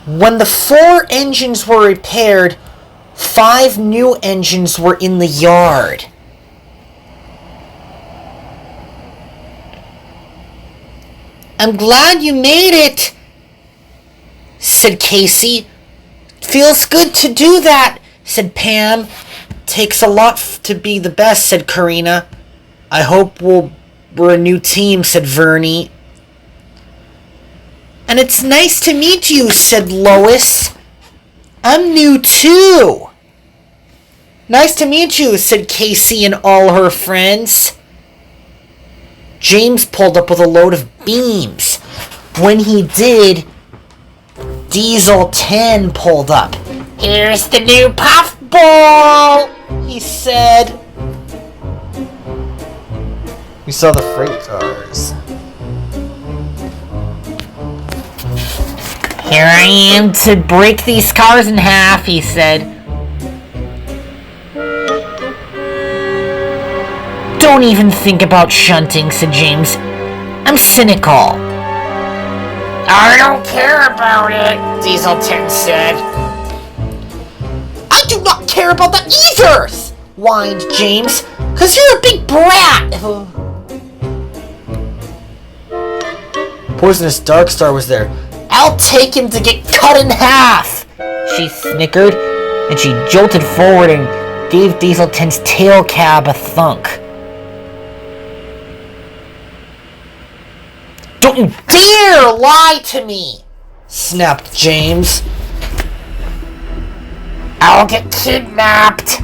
When the 4 engines were repaired, 5 new engines were in the yard. "I'm glad you made it," said Casey. "Feels good to do that," said Pam. "Takes a lot to be the best," said Karina. "I hope we're a new team," said Vernie. "And it's nice to meet you," said Lois. "I'm new too." "Nice to meet you," said Casey and all her friends. James pulled up with a load of beams. When he did, Diesel 10 pulled up. "Here's the new puffball," he said. We saw the freight cars. "Here I am to break these cars in half," he said. "Don't even think about shunting," said James. "I'm cynical." "I don't care about it," Diesel 10 said. "I do not care about that either," whined James, "'cause you're a big brat." Poisonous Darkstar was there. "I'll take him to get cut in half," she snickered, and she jolted forward and gave Diesel 10's tail cab a thunk. "Don't you dare lie to me," snapped James. "I'll get kidnapped,"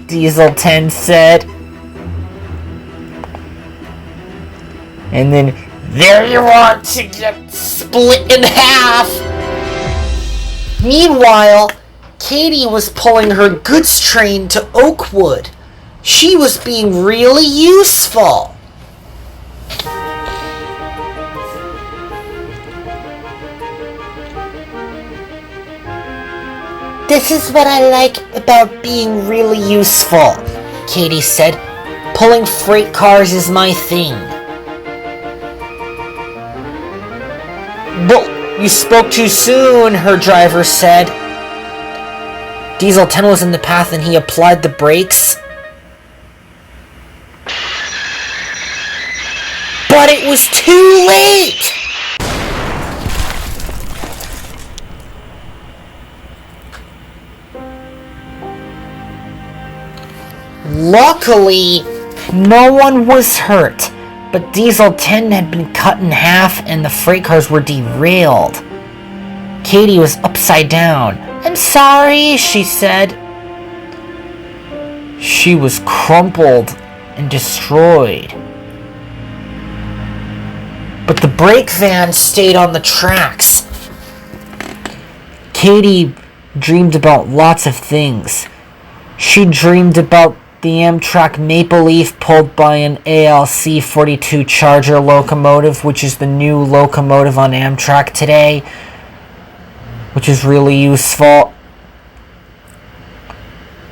Diesel 10 said. And then, there you are to get split in half. Meanwhile, Katie was pulling her goods train to Oakwood. She was being really useful. "This is what I like about being really useful," Katie said. "Pulling freight cars is my thing." "Well, you spoke too soon," her driver said. Diesel 10 was in the path and he applied the brakes. But it was too late! Luckily, no one was hurt, but Diesel 10 had been cut in half and the freight cars were derailed. Katie was upside down. "I'm sorry," she said. She was crumpled and destroyed. But the brake van stayed on the tracks. Katie dreamed about lots of things. She dreamed about the Amtrak Maple Leaf pulled by an ALC 42 Charger locomotive, which is the new locomotive on Amtrak today, which is really useful.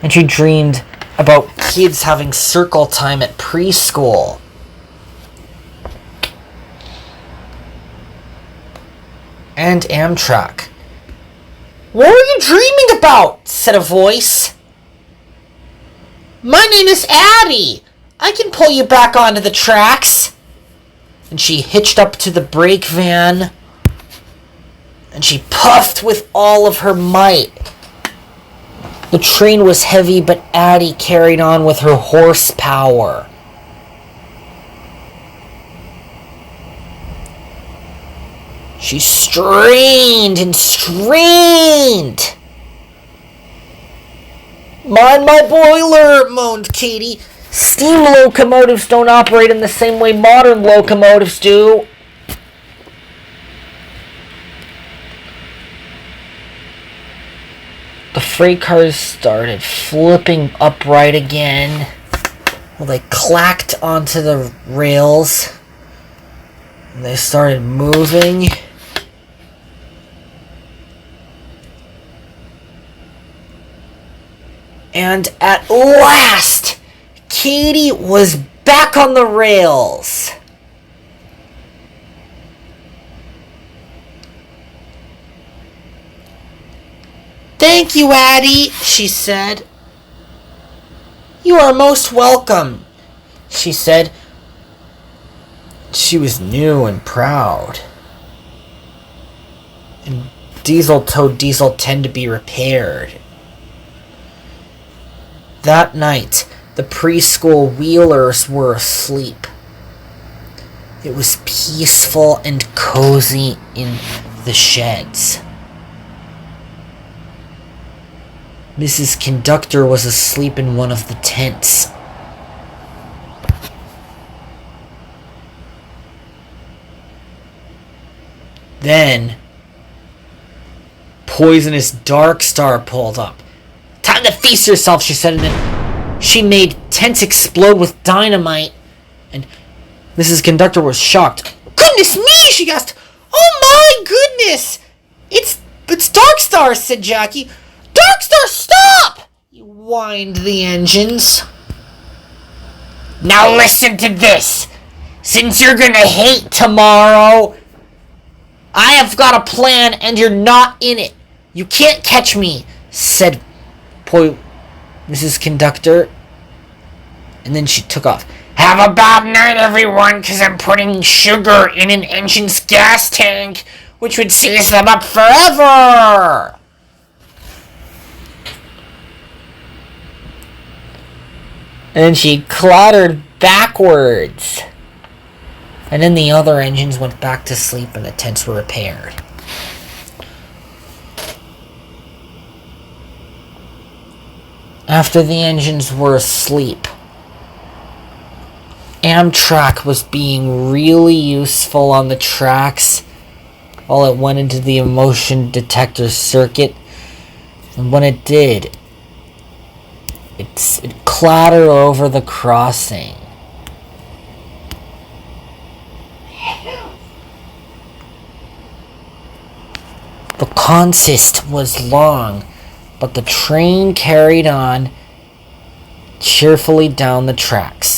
And she dreamed about kids having circle time at preschool. And Amtrak. "What are you dreaming about?" said a voice. "My name is Addie. I can pull you back onto the tracks." And she hitched up to the brake van. And she puffed with all of her might. The train was heavy, but Addie carried on with her horsepower. She strained and strained. "Mind my boiler," moaned Katie. "Steam locomotives don't operate in the same way modern locomotives do." The freight cars started flipping upright again. Well, they clacked onto the rails. And they started moving. And at last, Katie was back on the rails. "Thank you, Addie," she said. "You are most welcome," she said. She was new and proud. And Diesel told Diesel 10 to be repaired. That night, the preschool Wheelers were asleep. It was peaceful and cozy in the sheds. Mrs. Conductor was asleep in one of the tents. Then, Poisonous Dark Star pulled up. "Time to feast yourself," she said, and then she made tents explode with dynamite. And Mrs. Conductor was shocked. "Goodness me!" she gasped. "Oh my goodness! It's Dark Star," said Jackie. "Dark Star, stop!" whined the engines. "Now listen to this. Since you're gonna hate tomorrow, I have got a plan and you're not in it. You can't catch me," said Mrs. Conductor. And then she took off. "Have a bad night, everyone, because I'm putting sugar in an engine's gas tank, which would seize them up forever." And she clattered backwards. And then the other engines went back to sleep and the tents were repaired. After the engines were asleep, Amtrak was being really useful on the tracks while it went into the motion detector circuit. And when it did, it clattered over the crossing. The consist was long, but the train carried on cheerfully down the tracks.